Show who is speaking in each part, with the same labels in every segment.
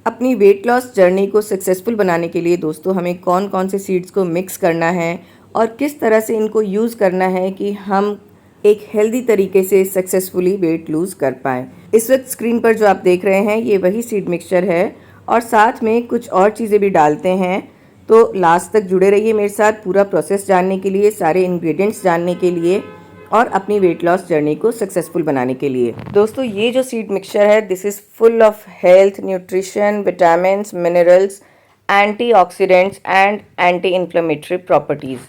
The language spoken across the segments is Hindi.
Speaker 1: अपनी वेट लॉस जर्नी को सक्सेसफुल बनाने के लिए दोस्तों हमें कौन कौन से सीड्स को मिक्स करना है और किस तरह से इनको यूज़ करना है कि हम एक हेल्दी तरीके से सक्सेसफुली वेट लूज़ कर पाएँ। इस वक्त स्क्रीन पर जो आप देख रहे हैं ये वही सीड मिक्सचर है और साथ में कुछ और चीज़ें भी डालते हैं। तो लास्ट तक जुड़े रहिए मेरे साथ पूरा प्रोसेस जानने के लिए, सारे इंग्रेडिएंट्स जानने के लिए और अपनी वेट लॉस जर्नी को सक्सेसफुल बनाने के लिए। दोस्तों ये जो सीड मिक्सचर है this is full of health, nutrition, vitamins, minerals, antioxidants and anti inflammatory properties.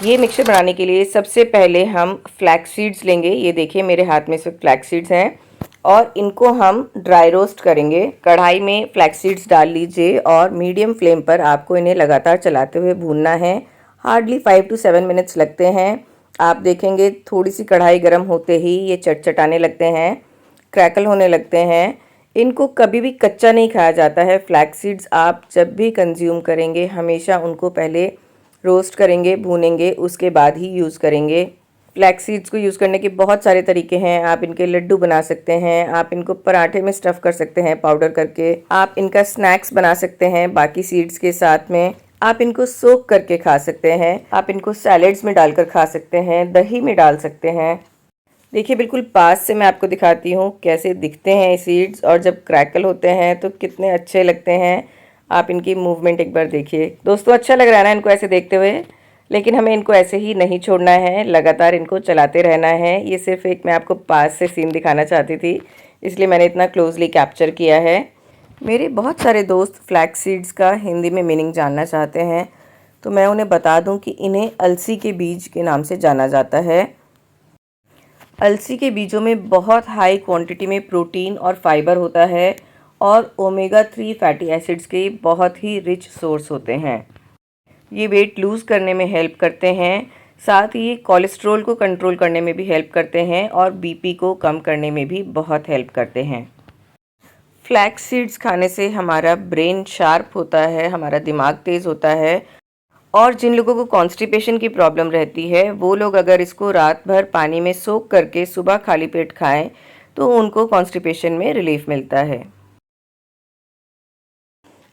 Speaker 1: ये मिक्सचर बनाने के लिए सबसे पहले हम फ्लैक्स सीड्स लेंगे। ये देखिए मेरे हाथ में इस वक्त फ्लैक्स सीड्स हैं और इनको हम ड्राई रोस्ट करेंगे। कढ़ाई में फ्लैक्स सीड्स डाल लीजिए और मीडियम फ्लेम पर आपको इन्हें लगातार चलाते हुए भूनना है। हार्डली 5 to 7 मिनट्स लगते हैं। आप देखेंगे थोड़ी सी कढ़ाई गर्म होते ही ये चटचटाने लगते हैं, क्रैकल होने लगते हैं। इनको कभी भी कच्चा नहीं खाया जाता है। फ्लैक्स सीड्स आप जब भी कंज्यूम करेंगे हमेशा उनको पहले रोस्ट करेंगे, भूनेंगे, उसके बाद ही यूज़ करेंगे। फ्लैक्स सीड्स को यूज़ करने के बहुत सारे तरीके हैं। आप इनके लड्डू बना सकते हैं, आप इनको पराठे में स्टफ़ कर सकते हैं पाउडर करके, आप इनका स्नैक्स बना सकते हैं बाकी सीड्स के साथ में, आप इनको सोक करके खा सकते हैं, आप इनको सैलेड्स में डालकर खा सकते हैं, दही में डाल सकते हैं। देखिए बिल्कुल पास से मैं आपको दिखाती हूँ कैसे दिखते हैं ये सीड्स और जब क्रैकल होते हैं तो कितने अच्छे लगते हैं। आप इनकी मूवमेंट एक बार देखिए। दोस्तों अच्छा लग रहा है ना इनको ऐसे देखते हुए, लेकिन हमें इनको ऐसे ही नहीं छोड़ना है, लगातार इनको चलाते रहना है। ये सिर्फ एक मैं आपको पास से सीन दिखाना चाहती थी, इसलिए मैंने इतना क्लोजली कैप्चर किया है। मेरे बहुत सारे दोस्त फ्लैक्स सीड्स का हिंदी में मीनिंग जानना चाहते हैं, तो मैं उन्हें बता दूं कि इन्हें अलसी के बीज के नाम से जाना जाता है। अलसी के बीजों में बहुत हाई क्वांटिटी में प्रोटीन और फाइबर होता है और ओमेगा 3 फैटी एसिड्स के बहुत ही रिच सोर्स होते हैं। ये वेट लूज़ करने में हेल्प करते हैं, साथ ही कोलेस्ट्रॉल को कंट्रोल करने में भी हेल्प करते हैं और बीपी को कम करने में भी बहुत हेल्प करते हैं। फ्लैक्स सीड्स खाने से हमारा ब्रेन शार्प होता है, हमारा दिमाग तेज़ होता है और जिन लोगों को कॉन्स्टिपेशन की प्रॉब्लम रहती है वो लोग अगर इसको रात भर पानी में सोक करके सुबह खाली पेट खाएं तो उनको कॉन्स्टिपेशन में रिलीफ मिलता है।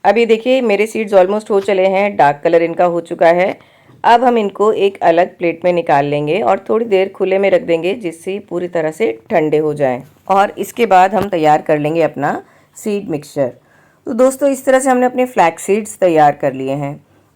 Speaker 1: अब ये देखिए मेरे सीड्स ऑलमोस्ट हो चले हैं, डार्क कलर इनका हो चुका है। अब हम इनको एक अलग प्लेट में निकाल लेंगे और थोड़ी देर खुले में रख देंगे जिससे पूरी तरह से ठंडे हो जाएं और इसके बाद हम तैयार कर लेंगे अपना सीड मिक्सचर। तो दोस्तों इस तरह से हमने अपने फ्लैक्स सीड्स तैयार कर लिए हैं।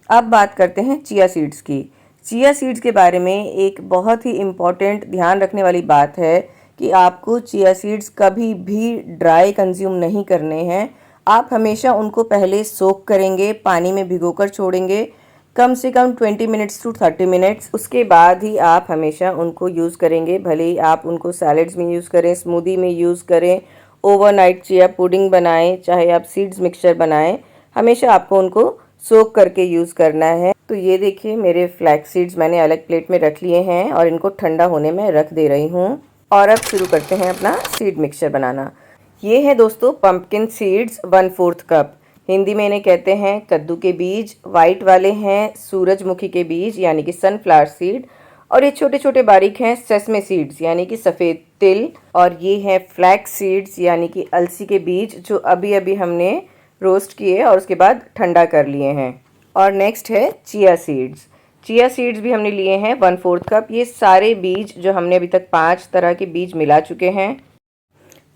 Speaker 1: अब बात करते हैं चिया सीड्स की। चिया सीड्स के बारे में एक बहुत ही इम्पॉर्टेंट ध्यान रखने वाली बात है कि आपको चिया सीड्स कभी भी ड्राई कंज्यूम नहीं करने हैं। आप हमेशा उनको पहले सोक करेंगे, पानी में भिगोकर छोड़ेंगे कम से कम 20 मिनट्स to 30 मिनट्स। उसके बाद ही आप हमेशा उनको यूज़ करेंगे। भले ही आप उनको सैलेड्स में यूज़ करें, स्मूदी में यूज़ करें, ओवरनाइट चिया पुडिंग बनाएं, चाहे आप सीड्स मिक्सचर बनाएं, हमेशा आपको उनको सोक करके यूज़ करना है। तो ये देखिए मेरे फ्लैक्स सीड्स मैंने अलग प्लेट में रख लिए हैं और इनको ठंडा होने में रख दे रही हूँ। और अब शुरू करते हैं अपना सीड मिक्सचर बनाना। ये है दोस्तों पंपकिन सीड्स 1/4 कप। हिंदी में इन्हें कहते हैं कद्दू के बीज। वाइट वाले हैं सूरजमुखी के बीज यानी कि सनफ्लावर सीड, और ये छोटे छोटे बारीक हैं सेसमे सीड्स यानी कि सफ़ेद तिल। और ये है फ्लैक्स सीड्स यानी कि अलसी के बीज जो अभी अभी हमने रोस्ट किए और उसके बाद ठंडा कर लिए हैं। और नेक्स्ट है चिया सीड्स। चिया सीड्स भी हमने लिए हैं 1/4 कप। ये सारे बीज जो हमने अभी तक 5 तरह के बीज मिला चुके हैं,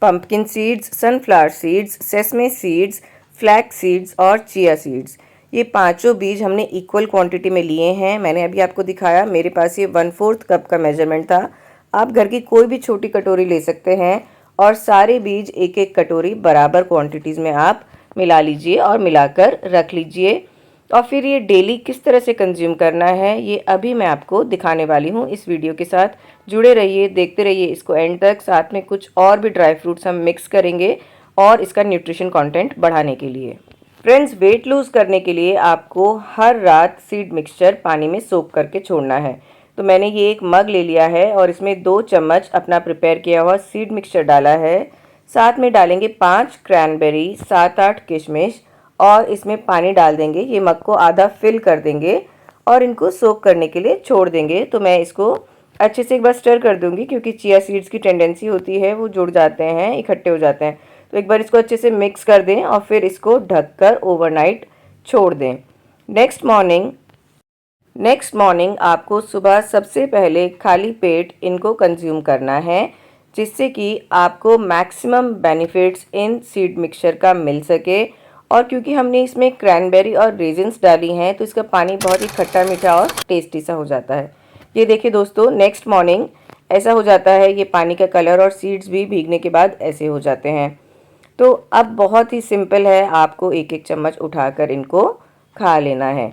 Speaker 1: pumpkin seeds, sunflower seeds, sesame seeds, flax seeds और चिया सीड्स, ये पांचों बीज हमने इक्वल क्वांटिटी में लिए हैं। मैंने अभी आपको दिखाया, मेरे पास ये 1/4 कप का मेजरमेंट था। आप घर की कोई भी छोटी कटोरी ले सकते हैं और सारे बीज एक एक कटोरी बराबर क्वांटिटीज़ में आप मिला लीजिए और मिलाकर रख लीजिए। और फिर ये डेली किस तरह से कंज्यूम करना है ये अभी मैं आपको दिखाने वाली हूँ। इस वीडियो के साथ जुड़े रहिए, देखते रहिए इसको एंड तक। साथ में कुछ और भी ड्राई फ्रूट्स हम मिक्स करेंगे और इसका न्यूट्रिशन कंटेंट बढ़ाने के लिए। फ्रेंड्स, वेट लूज़ करने के लिए आपको हर रात सीड मिक्सचर पानी में सोक करके छोड़ना है। तो मैंने ये एक मग ले लिया है और इसमें 2 चम्मच अपना प्रिपेयर किया हुआ सीड मिक्सचर डाला है। साथ में डालेंगे 5 क्रैनबेरी, 7-8 किशमिश और इसमें पानी डाल देंगे। ये मग को आधा फिल कर देंगे और इनको सोक करने के लिए छोड़ देंगे। तो मैं इसको अच्छे से एक बार स्टर कर दूंगी क्योंकि चिया सीड्स की टेंडेंसी होती है वो जुड़ जाते हैं, इकट्ठे हो जाते हैं। तो एक बार इसको अच्छे से मिक्स कर दें और फिर इसको ढककर ओवरनाइट छोड़ दें। नेक्स्ट मॉर्निंग आपको सुबह सबसे पहले खाली पेट इनको कंज्यूम करना है, जिससे कि आपको maximum benefits in seed mixture का मिल सके। और क्योंकि हमने इसमें क्रैनबेरी और रेजिन्स डाली हैं तो इसका पानी बहुत ही खट्टा मीठा और टेस्टी सा हो जाता है। ये देखिए दोस्तों, नेक्स्ट मॉर्निंग ऐसा हो जाता है, ये पानी का कलर और सीड्स भी भीगने के बाद ऐसे हो जाते हैं। तो अब बहुत ही सिंपल है, आपको एक एक चम्मच उठाकर इनको खा लेना है।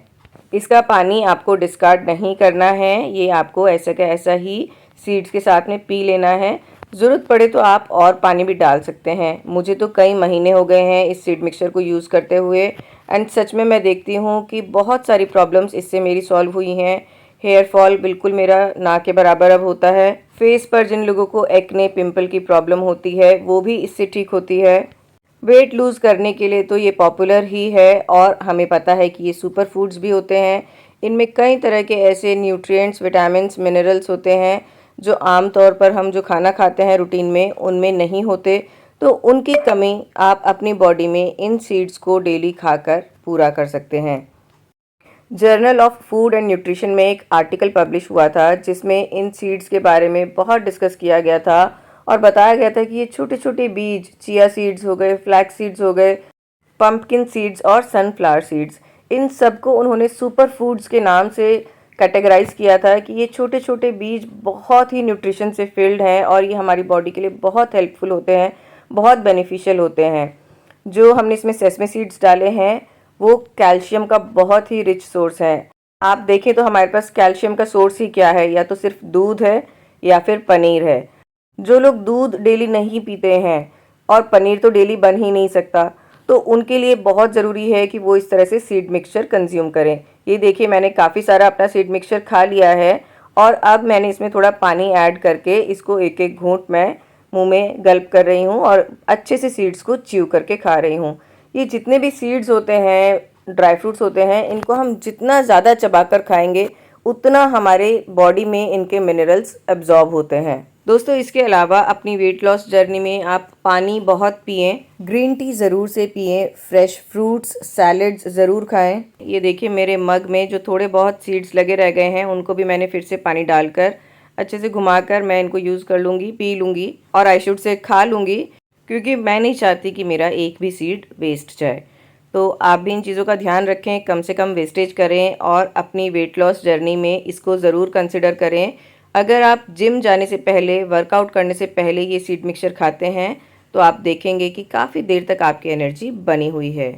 Speaker 1: इसका पानी आपको डिस्कार्ड नहीं करना है, ये आपको ऐसा का ऐसा ही सीड्स के साथ में पी लेना है। ज़रूरत पड़े तो आप और पानी भी डाल सकते हैं। मुझे तो कई महीने हो गए हैं इस सीड मिक्सचर को यूज़ करते हुए, एंड सच में मैं देखती हूँ कि बहुत सारी प्रॉब्लम्स इससे मेरी सॉल्व हुई हैं। हेयर फॉल बिल्कुल मेरा ना के बराबर अब होता है। फेस पर जिन लोगों को एक्ने, पिंपल की प्रॉब्लम होती है वो भी इससे ठीक होती है। वेट लूज़ करने के लिए तो ये पॉपुलर ही है, और हमें पता है कि ये सुपर फूड्स भी होते हैं। इनमें कई तरह के ऐसे न्यूट्रिएंट्स, विटामिन्स, मिनरल्स होते हैं जो आम तौर पर हम जो खाना खाते हैं रूटीन में उनमें नहीं होते। तो उनकी कमी आप अपनी बॉडी में इन सीड्स को डेली खाकर पूरा कर सकते हैं। Journal of food and nutrition में एक आर्टिकल पब्लिश हुआ था जिसमें इन सीड्स के बारे में बहुत डिस्कस किया गया था और बताया गया था कि ये छोटे छोटे बीज, चिया सीड्स हो गए, फ्लैक्स सीड्स हो गए, पंपकिन सीड्स और सनफ्लावर सीड्स, इन सबको उन्होंने सुपर फूड्स के नाम से कैटेगराइज किया था कि ये छोटे छोटे बीज बहुत ही न्यूट्रिशन से फिल्ड हैं और ये हमारी बॉडी के लिए बहुत हेल्पफुल होते हैं, बहुत बेनिफिशियल होते हैं। जो हमने इसमें सेसमे सीड्स डाले हैं वो कैल्शियम का बहुत ही रिच सोर्स है। आप देखें तो हमारे पास कैल्शियम का सोर्स ही क्या है, या तो सिर्फ दूध है या फिर पनीर है। जो लोग दूध डेली नहीं पीते हैं और पनीर तो डेली बन ही नहीं सकता, तो उनके लिए बहुत ज़रूरी है कि वो इस तरह से सीड मिक्सचर कंज्यूम करें। ये देखिए, मैंने काफ़ी सारा अपना सीड मिक्सचर खा लिया है और अब मैंने इसमें थोड़ा पानी ऐड करके इसको एक एक घूंट मैं मुंह में गल्प कर रही हूँ और अच्छे से सीड्स को च्यू करके खा रही हूँ। ये जितने भी सीड्स होते हैं, ड्राई फ्रूट्स होते हैं, इनको हम जितना ज़्यादा चबाकर खाएंगे उतना हमारे बॉडी में इनके मिनरल्स एब्जॉर्ब होते हैं। दोस्तों, इसके अलावा अपनी वेट लॉस जर्नी में आप पानी बहुत पिएं, ग्रीन टी ज़रूर से पिएं, फ्रेश फ्रूट्स, सैलड्स ज़रूर खाएं। ये देखिए, मेरे मग में जो थोड़े बहुत सीड्स लगे रह गए हैं उनको भी मैंने फिर से पानी डालकर अच्छे से घुमाकर मैं इनको यूज़ कर लूँगी, पी लूँगी और आई शुड से खा लूँगी, क्योंकि मैं नहीं चाहती कि मेरा एक भी सीड वेस्ट जाए। तो आप भी इन चीज़ों का ध्यान रखें, कम से कम वेस्टेज करें और अपनी वेट लॉस जर्नी में इसको ज़रूर कंसिडर करें। अगर आप जिम जाने से पहले, वर्कआउट करने से पहले ये सीड मिक्सचर खाते हैं तो आप देखेंगे कि काफ़ी देर तक आपकी एनर्जी बनी हुई है।